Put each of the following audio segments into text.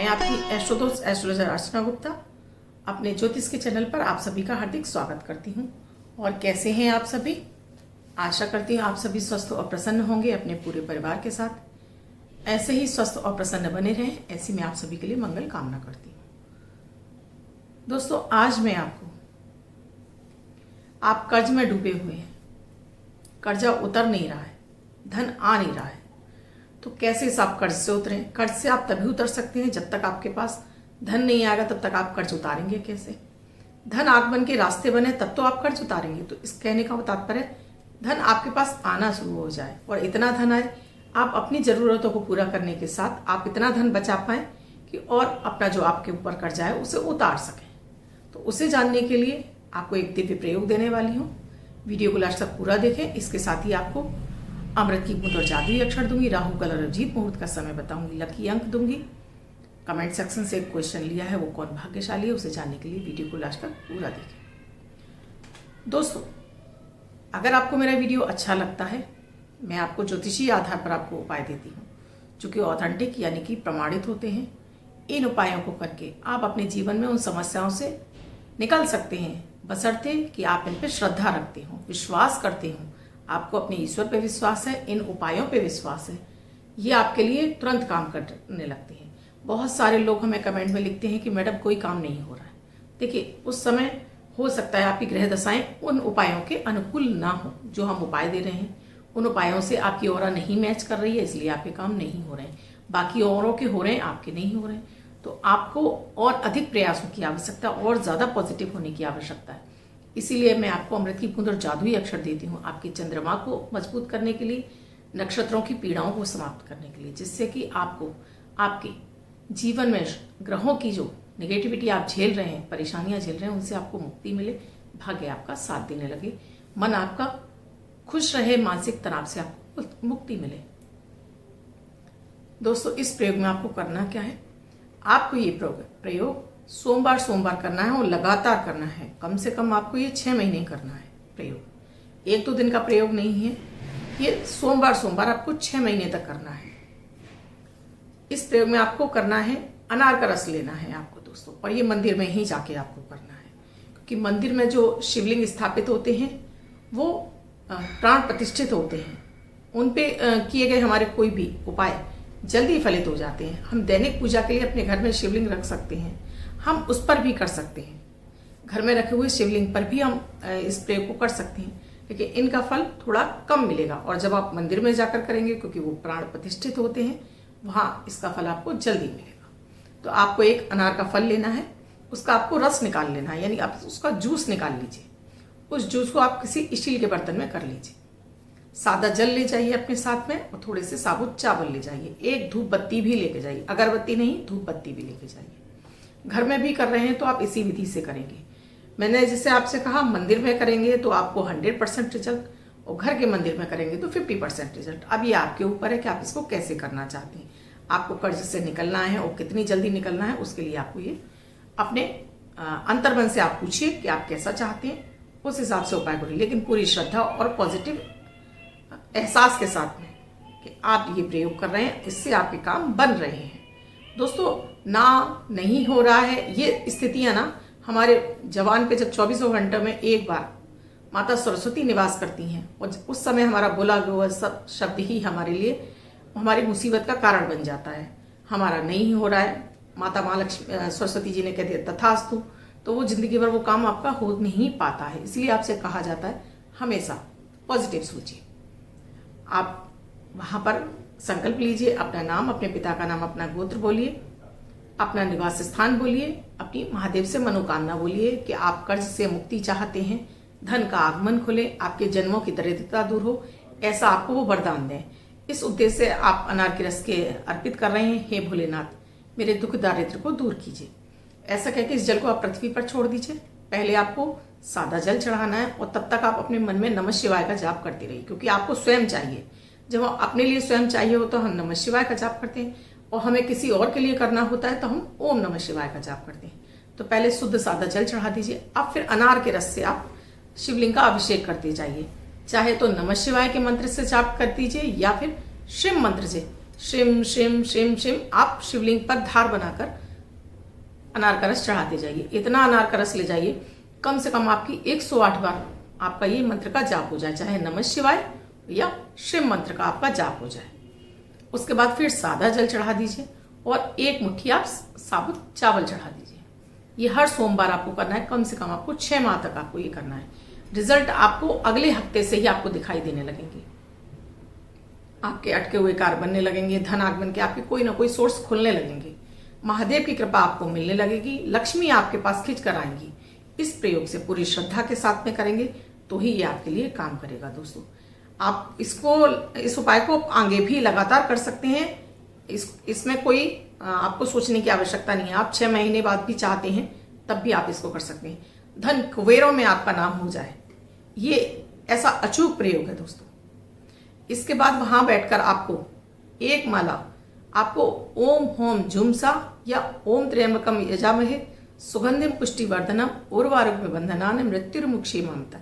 आपकी एस्ट्रोदोस्त एस्ट्रोलॉजर अर्चना गुप्ता अपने ज्योतिष के चैनल पर आप सभी का हार्दिक स्वागत करती हूँ। और कैसे हैं आप सभी? आशा करती हूँ आप सभी स्वस्थ और प्रसन्न होंगे अपने पूरे परिवार के साथ। ऐसे ही स्वस्थ और प्रसन्न बने रहें, ऐसी मैं आप सभी के लिए मंगल कामना करती हूँ। दोस्तों, आज मैं आप कर्ज में डूबे हुए हैं, कर्जा उतर नहीं रहा है, धन आ नहीं रहा है, तो कैसे इस आप कर्ज से उतरें? कर्ज से आप तभी उतर सकते हैं जब तक आपके पास धन नहीं आएगा, तब तक आप कर्ज उतारेंगे कैसे? धन आगमन के रास्ते बने तब तो आप कर्ज उतारेंगे। तो इस कहने का तात्पर्य धन आपके पास आना शुरू हो जाए और इतना धन आए आप अपनी जरूरतों को पूरा करने के साथ आप इतना धन बचा पाएं कि और अपना जो आपके ऊपर कर्जा है उसे उतार सकें। तो उसे जानने के लिए आपको एक दिव्य प्रयोग देने वाली हूँ। वीडियो को लास्ट तक पूरा देखें। इसके साथ ही आपको अमृत की बूंद और जादुई अक्षर दूंगी, राहु काल और अभिजीत मुहूर्त का समय बताऊंगी, लकी अंक दूंगी। कमेंट सेक्शन से एक क्वेश्चन लिया है, वो कौन भाग्यशाली है, उसे जानने के लिए वीडियो को लास्ट तक पूरा देखें। दोस्तों, अगर आपको मेरा वीडियो अच्छा लगता है, मैं आपको ज्योतिषीय आधार पर आपको उपाय देती हूँ जो कि ऑथेंटिक यानी कि प्रमाणित होते हैं। इन उपायों को करके आप अपने जीवन में उन समस्याओं से निकल सकते हैं, बशर्ते कि आप इन पर श्रद्धा रखते हो, विश्वास करते हो, आपको अपने ईश्वर पे विश्वास है, इन उपायों पे विश्वास है, ये आपके लिए तुरंत काम करने लगते हैं। बहुत सारे लोग हमें कमेंट में लिखते हैं कि मैडम कोई काम नहीं हो रहा है। देखिए, उस समय हो सकता है आपकी ग्रह दशाएं उन उपायों के अनुकूल ना हो जो हम उपाय दे रहे हैं। उन उपायों से आपकी ऑरा नहीं मैच कर रही है, इसलिए आपके काम नहीं हो रहे हैं। बाकी औरों के हो रहे हैं, आपके नहीं हो रहे हैं। तो आपको और अधिक प्रयासों की आवश्यकता, और ज्यादा पॉजिटिव होने की आवश्यकता है। इसीलिए मैं आपको अमृत की बूंद और जादुई अक्षर देती हूँ, आपकी चंद्रमा को मजबूत करने के लिए, नक्षत्रों की पीड़ाओं को समाप्त करने के लिए, जिससे कि आपको आपके जीवन में ग्रहों की जो नेगेटिविटी आप झेल रहे हैं, परेशानियां झेल रहे हैं, उनसे आपको मुक्ति मिले, भाग्य आपका साथ देने लगे, मन आपका खुश रहे, मानसिक तनाव से आपको मुक्ति मिले। दोस्तों, इस प्रयोग में आपको करना क्या है? आपको ये प्रयोग सोमवार करना है और लगातार करना है। कम से कम आपको ये 6 महीने करना है प्रयोग। 1-2 दिन का प्रयोग नहीं है, ये सोमवार आपको 6 महीने तक करना है। इस प्रयोग में आपको करना है, अनार का रस लेना है आपको दोस्तों, और ये मंदिर में ही जाके आपको करना है, क्योंकि मंदिर में जो शिवलिंग स्थापित होते हैं वो प्राण प्रतिष्ठित होते हैं। उन पे किए गए हमारे कोई भी उपाय जल्दी फलित हो जाते हैं। हम दैनिक पूजा के लिए अपने घर में शिवलिंग रख सकते हैं, हम उस पर भी कर सकते हैं। घर में रखे हुए शिवलिंग पर भी हम इस प्रयोग को कर सकते हैं, लेकिन इनका फल थोड़ा कम मिलेगा। और जब आप मंदिर में जाकर करेंगे, क्योंकि वो प्राण प्रतिष्ठित होते हैं, वहाँ इसका फल आपको जल्दी मिलेगा। तो आपको एक अनार का फल लेना है, उसका आपको रस निकाल लेना है, यानी आप उसका जूस निकाल लीजिए। उस जूस को आप किसी स्टील के बर्तन में कर लीजिए। सादा जल ले जाइए अपने साथ में, और थोड़े से साबुत चावल ले जाइए। एक धूप बत्ती भी लेके जाइए, अगरबत्ती नहीं, धूप बत्ती भी लेके जाइए। घर में भी कर रहे हैं तो आप इसी विधि से करेंगे। मैंने जैसे आपसे कहा, मंदिर में करेंगे तो आपको 100% रिजल्ट, और घर के मंदिर में करेंगे तो 50% रिजल्ट। अब ये आपके ऊपर है कि आप इसको कैसे करना चाहते हैं। आपको कर्ज से निकलना है और कितनी जल्दी निकलना है, उसके लिए आपको ये अपने अंतर्मन से आप पूछिए कि आप कैसा चाहते हैं, उस हिसाब से उपाय करिए, लेकिन पूरी श्रद्धा और पॉजिटिव एहसास के साथ में कि आप ये प्रयोग कर रहे हैं, इससे आपके काम बन रहे हैं। दोस्तों, ना नहीं हो रहा है, ये स्थितियां ना हमारे जवान पे जब 24 घंटे में एक बार माता सरस्वती निवास करती हैं, और उस समय हमारा बोला हुआ सब शब्द ही हमारे लिए हमारी मुसीबत का कारण बन जाता है। हमारा नहीं हो रहा है, माता महालक्ष्मी सरस्वती जी ने कह दिया तथास्तु, तो वो जिंदगी भर वो काम आपका हो नहीं पाता है। इसलिए आपसे कहा जाता है हमेशा पॉजिटिव सोचिए। आप वहां पर संकल्प लीजिए, अपना नाम, अपने पिता का नाम, अपना गोत्र बोलिए, अपना निवास स्थान बोलिए, अपनी महादेव से मनोकामना बोलिए कि आप कर्ज से मुक्ति चाहते हैं, धन का आगमन खुले, आपके जन्मों की दरिद्रता दूर हो, ऐसा आपको वो वरदान दें। इस उद्देश्य से आप अनार के रस के अर्पित कर रहे हैं। हे भोलेनाथ, मेरे दुख दारिद्र को दूर कीजिए। ऐसा कहकर इस जल को आप पृथ्वी पर छोड़ दीजिए। पहले आपको सादा जल चढ़ाना है, और तब तक आप अपने मन में नमः शिवाय का जाप करते रहिए, क्योंकि आपको स्वयं चाहिए। जब अपने लिए स्वयं चाहिए हो तो हम नमः शिवाय का जाप करते हैं, और हमें किसी और के लिए करना होता है तो हम ओम नमः शिवाय का जाप करते हैं। तो पहले शुद्ध सादा जल चढ़ा दीजिए। अब फिर अनार के रस से आप शिवलिंग का अभिषेक करते जाइए। चाहे तो नमः शिवाय के मंत्र से जाप कर दीजिए, या फिर शिव मंत्र से शिम शिम शिम शिम आप शिवलिंग पर धार बनाकर अनार का रस चढ़ाते जाइए। इतना अनार का रस ले जाइए कम से कम आपकी 108 बार आपका ये मंत्र का जाप हो जाए, चाहे नमः शिवाय या शिव मंत्र का आपका जाप हो जाए। उसके बाद फिर सादा जल चढ़ा दीजिए और 1 मुट्ठी आप साबुत चावल चढ़ा दीजिए। ये हर सोमवार आपको करना है, कम से कम आपको 6 माह तक आपको ये करना है। रिजल्ट आपको अगले हफ्ते से ही आपको दिखाई देने लगेंगे। आपके अटके हुए कार्य बनने लगेंगे, धन आगमन के आपके कोई ना कोई सोर्स खुलने लगेंगे, महादेव की कृपा आपको मिलने लगेगी, लक्ष्मी आपके पास खींच कर आएंगी। इस प्रयोग से पूरी श्रद्धा के साथ में करेंगे तो ही ये आपके लिए काम करेगा। दोस्तों आप इस उपाय को आगे भी लगातार कर सकते हैं। इसमें कोई आपको सोचने की आवश्यकता नहीं है। आप 6 महीने बाद भी चाहते हैं तब भी आप इसको कर सकते हैं। धन कुबेरों में आपका नाम हो जाए, ये ऐसा अचूक प्रयोग है दोस्तों। इसके बाद वहां बैठकर आपको एक माला आपको ओम होम झुमसा या ओम त्र्यंबकम यजामहे सुगंधिम पुष्टिवर्धनम उर्वारुक बंधनान मृत्युर्मुक्षीमम तक,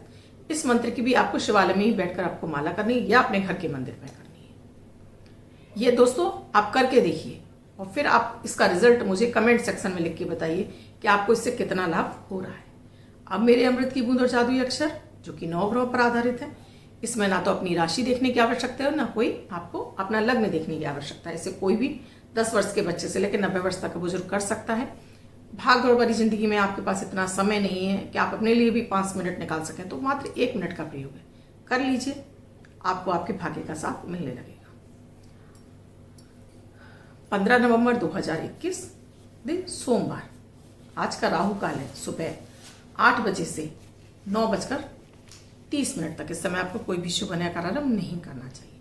इस मंत्र की भी आपको शिवालय में ही बैठकर आपको माला करनी है या अपने घर के मंदिर में करनी है। ये दोस्तों आप करके देखिए और फिर आप इसका रिजल्ट मुझे कमेंट सेक्शन में लिख के बताइए कि आपको इससे कितना लाभ हो रहा है। अब मेरे अमृत की बूंद और जादुई अक्षर जो कि 9 ग्रहों पर आधारित है, इसमें ना तो अपनी राशि देखने की आवश्यकता है और ना कोई आपको अपना लग्न देखने की आवश्यकता है। इसे कोई भी 10 वर्ष के बच्चे से लेकर 90 वर्ष तक का बुजुर्ग कर सकता है। भाग दौड़ भरी जिंदगी में आपके पास इतना समय नहीं है कि आप अपने लिए भी 5 मिनट निकाल सकें, तो मात्र 1 मिनट का प्रयोग है, कर लीजिए, आपको आपके भाग्य का साथ मिलने लगेगा। 15 नवंबर 2021 दिन सोमवार, आज का राहु काल है सुबह 8 बजे से 9:30 तक। इस समय आपको कोई भी शुभ कार्यारंभ नहीं करना चाहिए।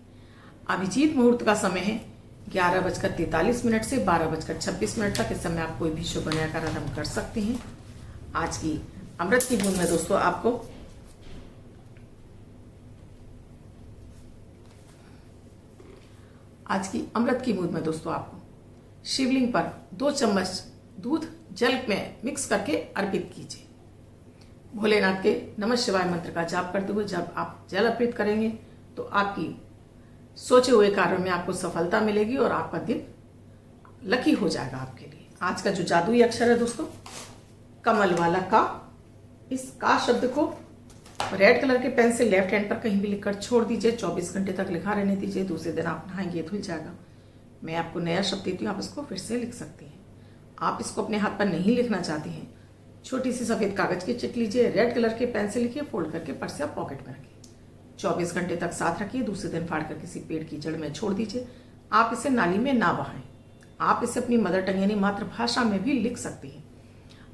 अभिजीत मुहूर्त का समय है 11:43 से 12:26 तक। इस समय आप कोई भी शुभ कार्यारंभ कर सकते हैं। आज की अमृत की बूंद में दोस्तों आपको शिवलिंग पर 2 चम्मच दूध जल में मिक्स करके अर्पित कीजिए। भोलेनाथ के नमः शिवाय मंत्र का जाप करते हुए जब आप जल अर्पित करेंगे तो आपकी सोचे हुए कार्यों में आपको सफलता मिलेगी और आपका दिन लकी हो जाएगा आपके लिए। आज का जो जादुई अक्षर है दोस्तों कमल वाला का। इस का शब्द को रेड कलर के पेन से लेफ्ट हैंड पर कहीं भी लिखकर छोड़ दीजिए। 24 घंटे तक लिखा रहने दीजिए। दूसरे दिन आप नहाएंगे धुल जाएगा। मैं आपको नया शब्द देती हूँ, आप इसको फिर से लिख सकते हैं। आप इसको अपने हाथ पर नहीं लिखना चाहते हैं, छोटी सी सफेद कागज की चिट लीजिए, रेड कलर के पेन से लिखिए, फोल्ड करके पर्स या पॉकेट में रखिए। 24 घंटे तक साथ रखिए। दूसरे दिन फाड़कर किसी पेड़ की जड़ में छोड़ दीजिए। आप इसे नाली में ना बहाएं। आप इसे अपनी मदर टंग यानी मातृभाषा में भी लिख सकते हैं।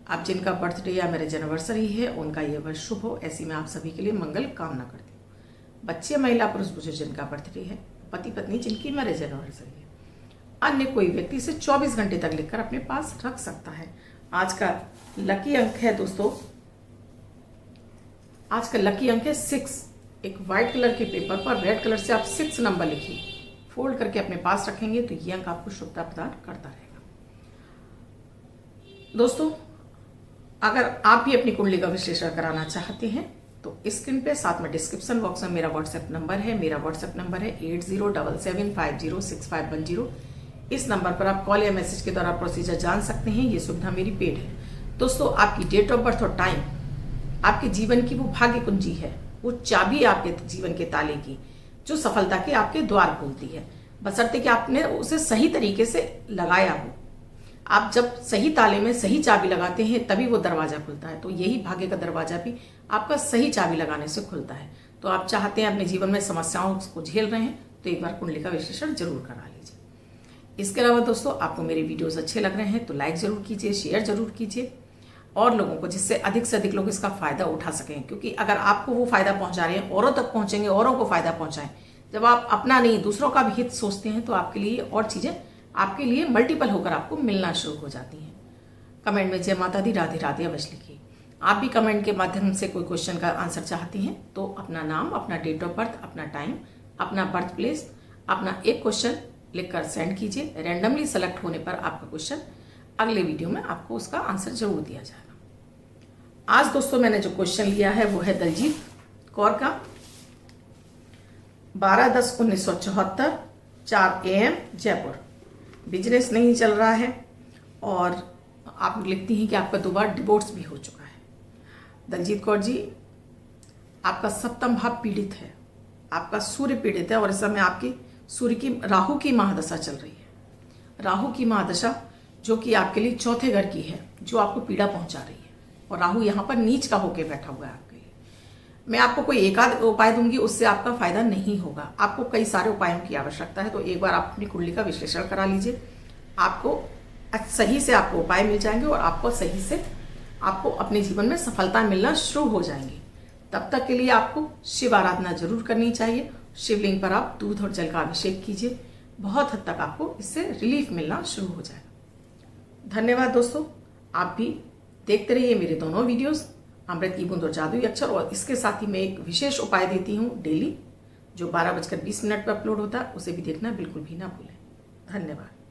आप जिनका बर्थडे या मैरिज एनिवर्सरी है उनका यह वर्ष शुभ हो, ऐसी मैं आप सभी के लिए मंगल कामना करती हूँ। बच्चे, महिला, पुरुष, बुजुर्ग जिनका बर्थडे है, पति पत्नी जिनकी मैरिज एनिवर्सरी है, अन्य कोई व्यक्ति इसे 24 घंटे तक लिखकर अपने पास रख सकता है। आज का लकी अंक है दोस्तों, आज का लकी अंक है 6। एक व्हाइट कलर के पेपर पर रेड कलर से आप 6 नंबर लिखिए, फोल्ड करके अपने पास रखेंगे तो यह अंक आपको शुभता प्रदान करता रहेगा। दोस्तों अगर आप भी अपनी कुंडली का विश्लेषण कराना चाहते हैं तो स्क्रीन पे साथ में डिस्क्रिप्शन बॉक्स में मेरा व्हाट्सएप नंबर है। मेरा व्हाट्सएप नंबर है 8077506510। इस नंबर पर आप कॉल या मैसेज के द्वारा प्रोसीजर जान सकते हैं। ये सुविधा मेरी पेड है। दोस्तों आपकी डेट ऑफ बर्थ और टाइम आपके जीवन की वो भाग्य कुंजी है, वो चाबी आपके जीवन के ताले की जो सफलता के आपके द्वार खोलती है, बशर्ते कि आपने उसे सही तरीके से लगाया हो। आप जब सही ताले में सही चाबी लगाते हैं तभी वो दरवाजा खुलता है। तो यही भाग्य का दरवाजा भी आपका सही चाबी लगाने से खुलता है। तो आप चाहते हैं अपने जीवन में समस्याओं को झेल रहे हैं तो एक बार कुंडली का विश्लेषण जरूर करा लीजिए। इसके अलावा दोस्तों आपको मेरे वीडियोस अच्छे लग रहे हैं तो लाइक जरूर कीजिए, शेयर जरूर कीजिए और लोगों को, जिससे अधिक से अधिक लोग इसका फायदा उठा सकें। क्योंकि अगर आपको वो फायदा पहुंचा रहे हैं, औरों तक पहुंचेंगे, औरों को फायदा पहुंचाएं। जब आप अपना नहीं दूसरों का भी हित सोचते हैं तो आपके लिए और चीजें आपके लिए मल्टीपल होकर आपको मिलना शुरू हो जाती हैं। कमेंट में जय माता दी, राधे राधे अवश्य लिखिए। आप भी कमेंट के माध्यम से कोई क्वेश्चन का आंसर चाहती हैं तो अपना नाम, अपना डेट ऑफ बर्थ, अपना टाइम, अपना बर्थ प्लेस, अपना एक क्वेश्चन लिखकर सेंड कीजिए। रैंडमली सेलेक्ट होने पर आपका क्वेश्चन अगले वीडियो में आपको उसका आंसर जरूर दिया जाएगा। आज दोस्तों मैंने जो क्वेश्चन लिया है वो है दलजीत कौर का। 12/10/1974 4 AM जयपुर। बिजनेस नहीं चल रहा है और आप लिखती हैं कि आपका 2 बार डिवोर्स भी हो चुका है। दलजीत कौर जी, आपका सप्तम भाव पीड़ित है, आपका सूर्य पीड़ित है और इस समय आपकी सूर्य की राहु की महादशा चल रही है। राहु की महादशा जो कि आपके लिए चौथे घर की है, जो आपको पीड़ा पहुंचा रही है और राहु यहाँ पर नीच का होकर बैठा हुआ है आपके लिए। मैं आपको कोई एकाध उपाय दूंगी, उससे आपका फायदा नहीं होगा। आपको कई सारे उपायों की आवश्यकता है, तो एक बार आप अपनी कुंडली का विश्लेषण करा लीजिए। आपको सही से आपको उपाय मिल जाएंगे और आपको सही से आपको अपने जीवन में सफलता मिलना शुरू हो जाएंगी। तब तक के लिए आपको शिव आराधना जरूर करनी चाहिए। शिवलिंग पर आप दूध और जल का अभिषेक कीजिए, बहुत हद तक आपको इससे रिलीफ मिलना शुरू हो जाएगा। धन्यवाद दोस्तों, आप भी देखते रहिए मेरे दोनों वीडियोस, अमृत की बूंद और जादुई अक्षर। और इसके साथ ही मैं एक विशेष उपाय देती हूँ डेली, जो 12:20 पर अपलोड होता है, उसे भी देखना बिल्कुल भी ना भूलें। धन्यवाद।